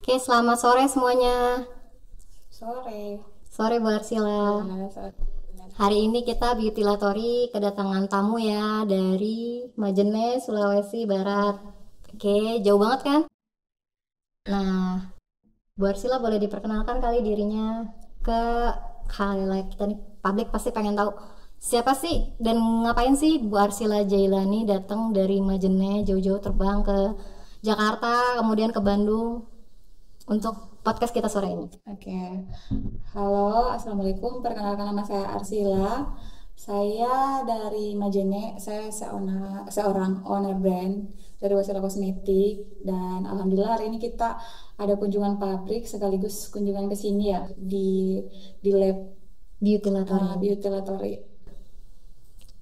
Oke, selamat sore semuanya. Sore. Sore Bu Arsila. Ya, sore. Hari ini kita Beauty Latori kedatangan tamu ya dari Majene, Sulawesi Barat. Oke, jauh banget kan? Nah, Bu Arsila boleh diperkenalkan kali dirinya ke khalayak kita nih. Publik pasti pengen tahu siapa sih dan ngapain sih Bu Arsila Jailani datang dari Majene jauh-jauh terbang ke Jakarta, kemudian ke Bandung untuk podcast kita sore ini. Oke. Halo, Assalamualaikum. Perkenalkan nama saya Arsila. Saya dari Majene. Saya seorang owner brand dari Wasila Kosmetik. Dan Alhamdulillah hari ini kita ada kunjungan pabrik sekaligus kunjungan ke sini ya di lab Beauty Latori. Beauty Laboratory.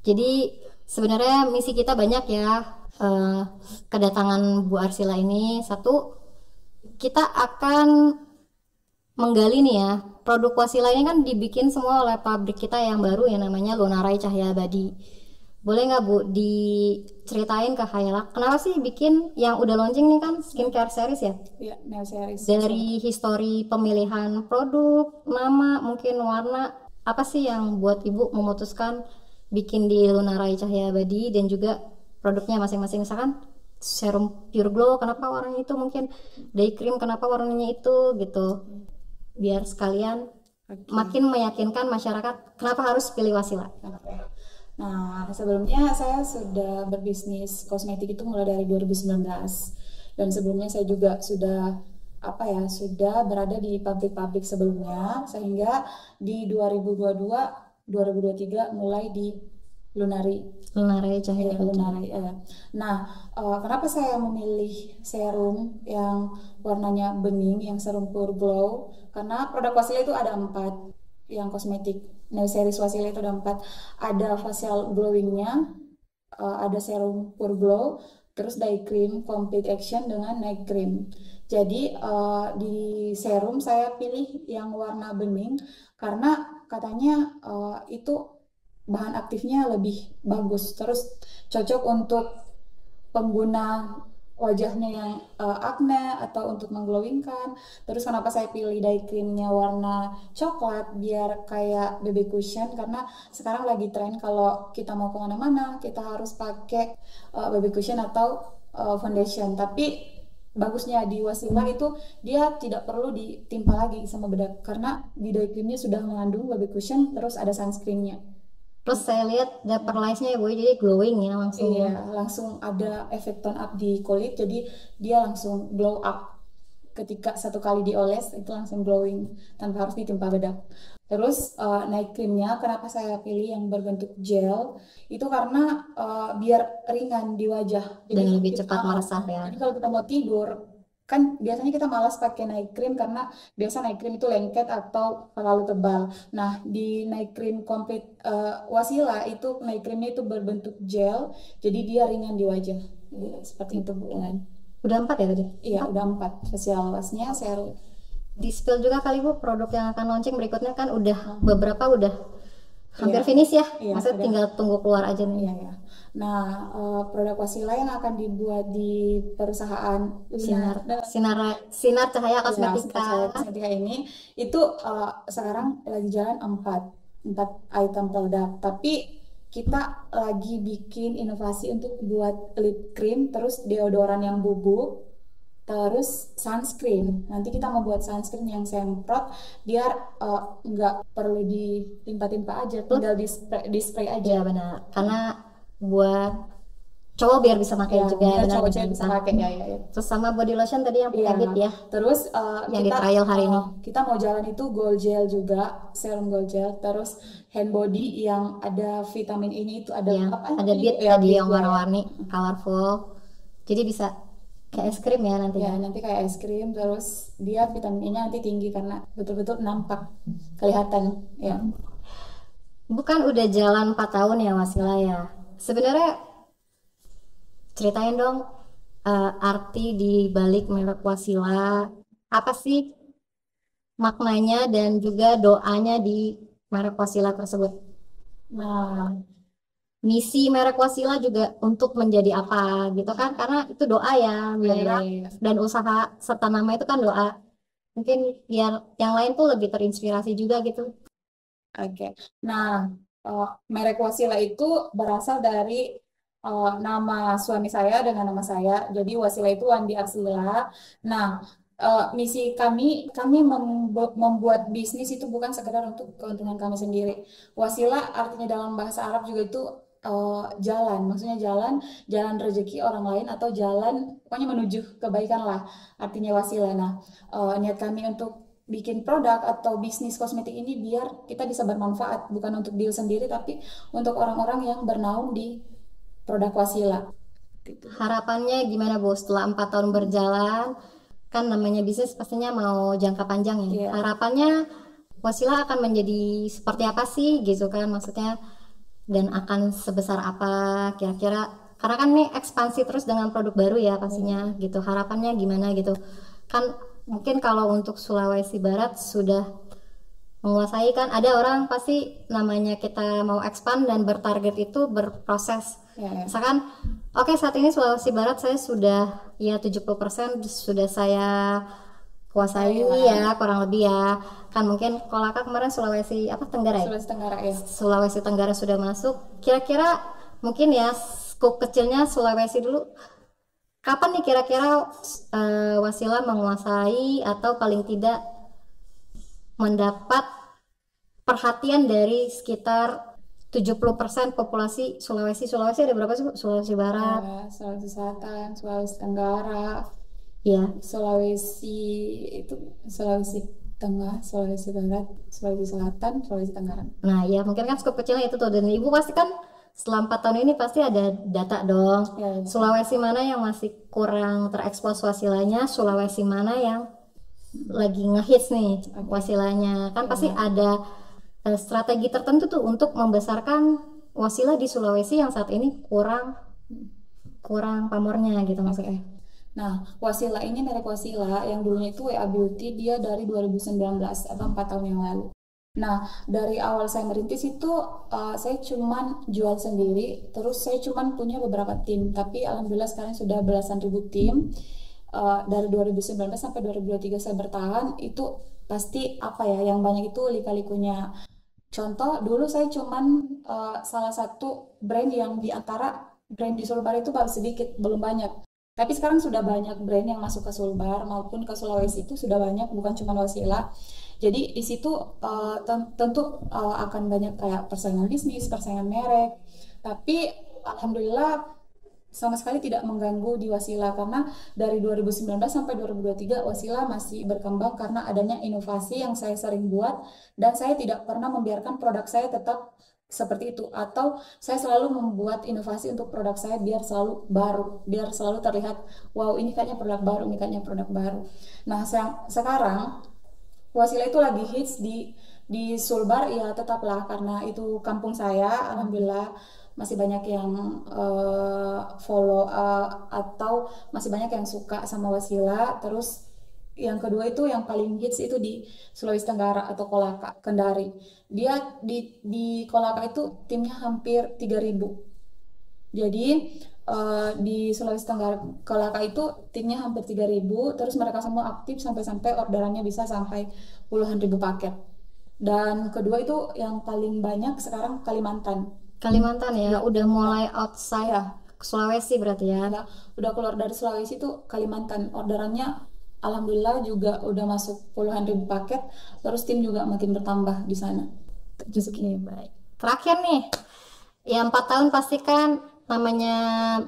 Jadi sebenarnya misi kita banyak ya, kedatangan Bu Arsila ini. Satu, kita akan menggali nih ya, produk Wasila ini kan dibikin semua oleh pabrik kita yang baru yang namanya Lunarai Cahaya Abadi. Boleh nggak Bu diceritain ke Hayala, kenapa sih bikin yang udah launching nih kan skincare series ya? Ya, Nail Series. Dari histori pemilihan produk, nama, mungkin warna, apa sih yang buat ibu memutuskan bikin di Lunarai Cahaya Abadi dan juga produknya masing-masing, misalkan serum Pure Glow kenapa warnanya itu, mungkin day cream kenapa warnanya itu gitu, biar sekalian Oke. makin meyakinkan masyarakat kenapa harus pilih Wasila. Nah, sebelumnya saya sudah berbisnis kosmetik itu mulai dari 2019. Dan sebelumnya saya juga sudah berada di pabrik-pabrik sebelumnya sehingga di 2022 2023 mulai di Lunari. Lunarai Cahaya Iya, Abadi. Lunari. Nah, kenapa saya memilih serum yang warnanya bening, yang serum Pure Glow? Karena produk Wasila itu ada empat, yang kosmetik. Nah, series Wasila itu ada empat. Ada facial glowingnya, ada serum Pure Glow, terus day cream complete action dengan night cream. Jadi di serum saya pilih yang warna bening karena katanya itu bahan aktifnya lebih bagus, terus cocok untuk pengguna wajahnya yang acne atau untuk mengglowingkan. Terus kenapa saya pilih day creamnya warna coklat biar kayak BB cushion, karena sekarang lagi tren kalau kita mau kemana-mana kita harus pakai BB cushion atau foundation. Tapi bagusnya di Wasila itu dia tidak perlu ditimpa lagi sama bedak karena di day creamnya sudah mengandung BB cushion terus ada sunscreennya. Plus saya lihat dapper lice-nya ya Bu, jadi glowing ya langsung Iya, ya. langsung ada efek tone up di kulit, jadi dia langsung glow up. Ketika satu kali dioles, itu langsung glowing tanpa harus ditimpa bedak. Terus night creamnya, kenapa saya pilih yang berbentuk gel? Itu karena biar ringan di wajah. Jadi Dan kalau lebih kita, cepat meresap ya. jadi kalau kita mau tidur, kan biasanya kita malas pakai night cream karena biasa night cream itu lengket atau terlalu tebal. Nah, di night cream complete Wasila itu night creamnya itu berbentuk gel, jadi dia ringan di wajah. Jadi, seperti itu Bu. Udah 4 ya tadi? Iya, Empat. udah empat facial wash-nya, serum. Di spill juga kali Bu, produk yang akan launching berikutnya kan udah beberapa udah Iya, hampir finish ya. iya, Maksudnya udah. tinggal tunggu keluar aja nih. Iya, ya. Nah, produk Wasila yang akan dibuat di perusahaan Sinar Luna, sinar sinar cahaya ya, kosmetika. Kosmetika ini itu sekarang lagi jalan empat item produk. Tapi kita lagi bikin inovasi untuk buat lip cream, terus deodoran yang bubuk, terus sunscreen. Nanti kita mau buat sunscreen yang semprot biar nggak perlu ditimpa-timpa aja, tinggal di spray aja. Iya benar, karena buat cowok biar bisa pakai Ya, juga, biar benar cowok benar cewek bisa benar. pakai ya. Terus sama body lotion tadi yang Iya, pakai bit ya, terus yang di trial hari ini. kita mau jalan itu gold gel juga, serum gold gel, terus hand body yang ada vitamin ini itu ada Iya, apa ada namanya? bit Ya, tadi bit yang ya. warna-warni, colorful. Jadi bisa kayak es krim ya Ya, nantinya. nanti kayak es krim, terus dia vitamin E-nya nanti tinggi karena betul-betul nampak kelihatan ya. Bukan udah jalan 4 tahun ya Wasila ya. Sebenarnya ceritain dong, arti di balik merek Wasila. Apa sih maknanya dan juga doanya di merek Wasila tersebut? Nah, misi merek Wasila juga untuk menjadi apa gitu kan, karena itu doa ya Iya, biar, iya, iya. dan usaha serta nama itu kan doa, mungkin biar yang lain tuh lebih terinspirasi juga gitu. Oke. Nah, eh, merek Wasila itu berasal dari nama suami saya dengan nama saya. Jadi Wasila itu Wandi Arsila. Nah, misi kami membuat bisnis itu bukan sekedar untuk keuntungan kami sendiri. Wasila artinya dalam bahasa Arab juga itu jalan, maksudnya jalan, jalan rezeki orang lain atau jalan pokoknya menuju kebaikan lah. Artinya Wasila. Nah, niat kami untuk bikin produk atau bisnis kosmetik ini biar kita bisa bermanfaat bukan untuk diri sendiri tapi untuk orang-orang yang bernaung di produk Wasila. Gitu. Harapannya gimana Bu setelah 4 tahun berjalan, kan namanya bisnis pastinya mau jangka panjang ya, Iya. harapannya Wasila akan menjadi seperti apa sih gitu kan, maksudnya, dan akan sebesar apa kira-kira, karena kan ini ekspansi terus dengan produk baru ya pastinya gitu, harapannya gimana gitu kan. Mungkin kalau untuk Sulawesi Barat sudah menguasai, kan ada orang pasti namanya kita mau expand dan bertarget itu berproses, Ya, ya. misalkan oke, saat ini Sulawesi Barat saya sudah ya 70% sudah saya kuasai Saya ya, kurang lebih ya kan. Mungkin kalau kakak kemarin Sulawesi apa Tenggara ya, Sulawesi Tenggara ya. Sulawesi Tenggara sudah masuk, kira-kira mungkin ya skup kecilnya Sulawesi dulu, kapan nih kira-kira Wasila menguasai atau paling tidak mendapat perhatian dari sekitar 70% populasi Sulawesi. Sulawesi ada berapa sih Bu? Sulawesi Barat Ya, Sulawesi Selatan, Sulawesi Tenggara, ya. Sulawesi itu Sulawesi Tengah, Sulawesi Barat, Sulawesi Selatan, Sulawesi Tenggara. Nah ya mungkin kan skup kecilnya itu tuh, dan ibu pasti kan setelah 4 tahun ini pasti ada data dong, Ya, ya. Sulawesi mana yang masih kurang terekspos wasilanya, Sulawesi mana yang lagi ngehits nih wasilanya, kan pasti ada strategi tertentu tuh untuk membesarkan wasilah di Sulawesi yang saat ini kurang kurang pamornya gitu maksudnya. Nah, Wasila ini merek Wasila yang dulunya itu WA Beauty, dia dari 2019 atau 4 tahun yang lalu. Nah, dari awal saya merintis itu saya cuman jual sendiri, terus saya cuman punya beberapa tim, tapi alhamdulillah sekarang sudah belasan ribu tim. Dari 2019 sampai 2023 saya bertahan, itu pasti apa ya, yang banyak itu lika-likunya. Contoh, dulu saya cuman salah satu brand yang di antara brand di Sulbar itu baru sedikit, belum banyak. Tapi sekarang sudah banyak brand yang masuk ke Sulbar maupun ke Sulawesi itu sudah banyak, bukan cuma Wasila. Jadi di situ tentu akan banyak kayak persaingan bisnis, persaingan merek. Tapi alhamdulillah sama sekali tidak mengganggu di Wasila karena dari 2019 sampai 2023 Wasila masih berkembang karena adanya inovasi yang saya sering buat dan saya tidak pernah membiarkan produk saya tetap seperti itu atau saya selalu membuat inovasi untuk produk saya biar selalu baru, biar selalu terlihat wow ini kayaknya produk baru, ini kayaknya produk baru. Nah, sekarang Wasila itu lagi hits di Sulbar ya tetaplah karena itu kampung saya, alhamdulillah masih banyak yang follow atau masih banyak yang suka sama Wasila. Terus yang kedua itu yang paling hits itu di Sulawesi Tenggara atau Kolaka, Kendari. Dia di Kolaka itu timnya hampir 3.000. Jadi di Sulawesi Tenggara Kolaka itu timnya hampir 3.000, terus mereka semua aktif sampai-sampai orderannya bisa sampai puluhan ribu paket. Dan kedua itu yang paling banyak sekarang Kalimantan. Kalimantan ya udah mulai outside Ya, Sulawesi berarti ya. ya, udah keluar dari Sulawesi itu Kalimantan. Orderannya alhamdulillah juga udah masuk puluhan ribu paket, terus tim juga makin bertambah di sana. Oke, baik. Terakhir nih, ya 4 tahun pasti kan namanya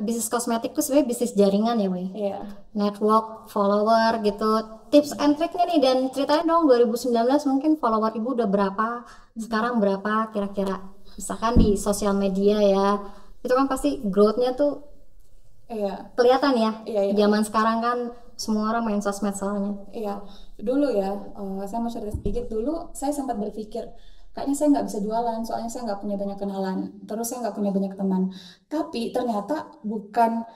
bisnis kosmetik tuh sebenarnya bisnis jaringan ya, Bu. Iya. Network, follower gitu. Tips and triknya nih, dan ceritain dong 2019 mungkin follower ibu udah berapa, sekarang berapa kira-kira. Misalkan di sosial media ya, itu kan pasti growth-nya tuh Iya. kelihatan ya. Iya, iya. Zaman sekarang kan semua orang main sosmed soalnya. Iya, dulu ya, saya mau cerita sedikit. Dulu saya sempat berpikir, kayaknya saya nggak bisa jualan, soalnya saya nggak punya banyak kenalan. Terus saya nggak punya banyak teman. Tapi ternyata bukan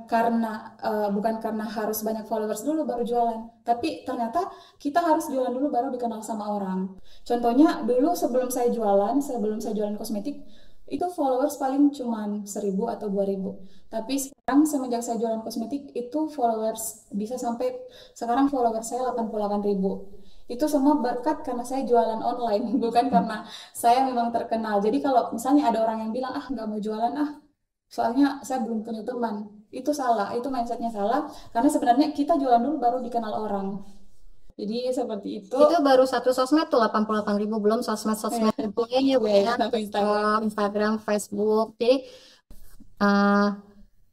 karena bukan karena harus banyak followers dulu baru jualan. Tapi ternyata kita harus jualan dulu baru dikenal sama orang. Contohnya dulu sebelum saya jualan kosmetik, Itu followers paling cuman 1.000 atau 2.000. Tapi sekarang semenjak saya jualan kosmetik itu followers bisa sampai sekarang followers saya 88.000. Itu semua berkat karena saya jualan online, bukan karena saya memang terkenal. Jadi kalau misalnya ada orang yang bilang ah nggak mau jualan ah, soalnya saya belum punya teman, itu salah, itu mindsetnya salah. Karena sebenarnya kita jualan dulu baru dikenal orang. Jadi seperti itu. Itu baru satu sosmed tuh 88.000, belum sosmed-sosmed yang lainnya, Iya, iya, bukan sampai Instagram. TikTok, Instagram, Facebook. Jadi eh,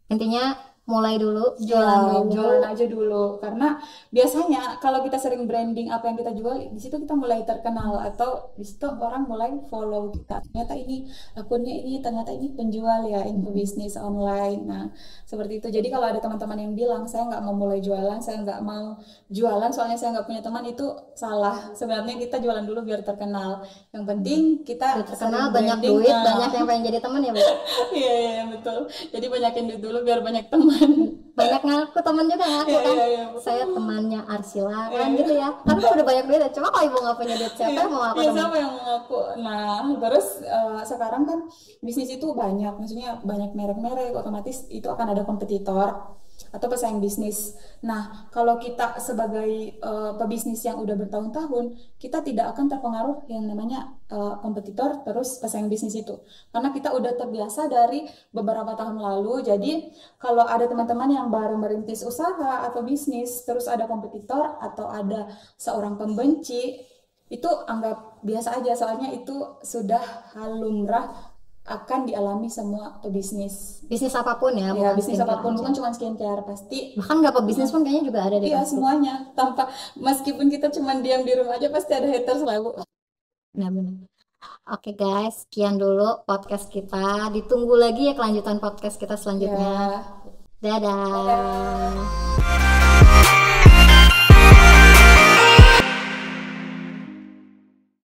intinya mulai dulu, Iya, jualan dulu. jualan aja dulu. Karena biasanya kalau kita sering branding apa yang kita jual, di situ kita mulai terkenal atau di situ orang mulai follow kita. Ternyata ini akunnya ini, ternyata ini penjual ya, info bisnis online. Nah, seperti itu. Jadi kalau ada teman-teman yang bilang saya nggak mau mulai jualan, saya nggak mau jualan soalnya saya nggak punya teman, itu salah. Sebenarnya kita jualan dulu biar terkenal. Yang penting Udah kita terkenal, sering banyak branding. duit, Nah, banyak yang pengen jadi teman ya, Bu. iya, iya, iya, betul. Jadi banyakin duit dulu biar banyak teman. Banyak ngaku teman juga ngaku Iya, kan. iya, iya. Saya temannya Arsila Iya, kan iya. gitu ya. Kan udah banyak duit ya. Cuma kalau ibu nggak punya duit, siapa Iya, yang mau ngaku iya, teman? siapa yang mau ngaku? Nah, terus sekarang kan bisnis itu banyak, maksudnya banyak merek-merek, otomatis itu akan ada kompetitor atau pesaing bisnis. Nah, kalau kita sebagai pebisnis yang udah bertahun-tahun, kita tidak akan terpengaruh yang namanya kompetitor terus pesaing bisnis itu. Karena kita udah terbiasa dari beberapa tahun lalu. Jadi, kalau ada teman-teman yang baru merintis usaha atau bisnis, terus ada kompetitor atau ada seorang pembenci, itu anggap biasa aja, soalnya itu sudah hal lumrah akan dialami semua pebisnis. Bisnis apapun ya, Ya, bukan bisnis skincare apapun, aja. bukan cuma skincare, pasti. Bahkan nggak pebisnis pun kayaknya juga ada deh Iya, pasti. semuanya. Tanpa, meskipun kita cuma diam di rumah aja, pasti ada haters selalu. Benar-benar. Oke guys, sekian dulu podcast kita. Ditunggu lagi ya kelanjutan podcast kita selanjutnya. Ya, Dadah. dadah.